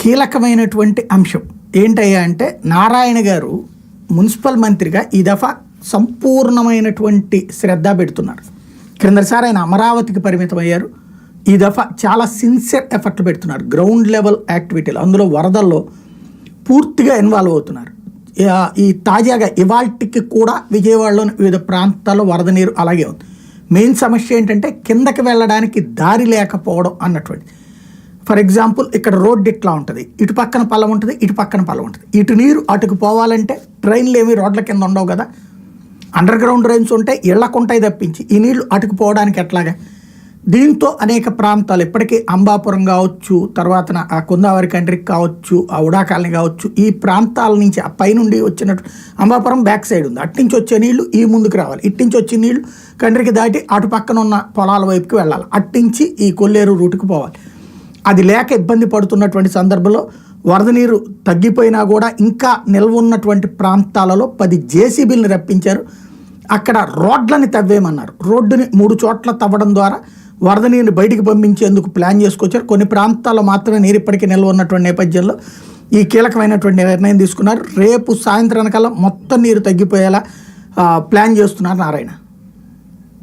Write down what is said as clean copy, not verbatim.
కీలకమైనటువంటి అంశం ఏంటయ్యా అంటే, నారాయణ గారు మున్సిపల్ మంత్రిగా ఈ దఫా సంపూర్ణమైనటువంటి శ్రద్ధ పెడుతున్నారు. క్రిందసారి ఆయన అమరావతికి పరిమితం అయ్యారు. ఈ దఫా చాలా సిన్సియర్ ఎఫర్ట్లు పెడుతున్నారు. గ్రౌండ్ లెవెల్ యాక్టివిటీలు, అందులో వరదల్లో పూర్తిగా ఇన్వాల్వ్ అవుతున్నారు. ఈ తాజాగా ఇవాల్టికి కూడా విజయవాడలోని వివిధ ప్రాంతాల్లో వరద నీరు అలాగే ఉంది. మెయిన్ సమస్య ఏంటంటే కిందకి వెళ్ళడానికి దారి లేకపోవడం అన్నటువంటి. ఫర్ ఎగ్జాంపుల్, ఇక్కడ రోడ్డు ఇట్లా ఉంటుంది, ఇటు పక్కన పల్లం ఉంటుంది, ఇటు పక్కన పల్లం ఉంటుంది. ఇటు నీరు అటుకు పోవాలంటే ట్రైన్లు ఏమి రోడ్ల కింద ఉండవు కదా, అండర్ గ్రౌండ్ డ్రైన్స్ ఉంటాయి, ఇళ్లకుంటాయి తప్పించి ఈ నీళ్లు అటుకు పోవడానికి ఎట్లాగా. దీంతో అనేక ప్రాంతాలు ఇప్పటికీ అంబాపురం కావచ్చు, తర్వాత ఆ కుందావరి కండ్రికి కావచ్చు, ఆ ఉడా కాలనీ కావచ్చు, ఈ ప్రాంతాల నుంచి ఆ పైనుండి వచ్చినట్టు అంబాపురం బ్యాక్ సైడ్ ఉంది, అట్నుంచి వచ్చే నీళ్లు ఈ ముందుకు రావాలి, ఇట్నుంచి వచ్చే నీళ్లు కండ్రికి దాటి అటు పక్కన ఉన్న పొలాల వైపుకి వెళ్ళాలి, అట్నుంచి ఈ కొల్లేరు రూటుకు పోవాలి. అది లేక ఇబ్బంది పడుతున్నటువంటి సందర్భంలో వరద నీరు తగ్గిపోయినా కూడా ఇంకా నిల్వ ఉన్నటువంటి ప్రాంతాలలో 10 జేసీబీలను రప్పించారు. అక్కడ రోడ్లని తవ్వేమన్నారు. రోడ్డుని 3 చోట్ల తవ్వడం ద్వారా వరద నీరుని బయటికి పంపించేందుకు ప్లాన్ చేసుకొచ్చారు. కొన్ని ప్రాంతాల్లో మాత్రమే నీరు ఇప్పటికీ నిల్వ ఉన్నటువంటి నేపథ్యంలో ఈ కీలకమైనటువంటి నిర్ణయం తీసుకున్నారు. రేపు సాయంత్రానికల్లా మొత్తం నీరు తగ్గిపోయేలా ప్లాన్ చేస్తున్నారు నారాయణ.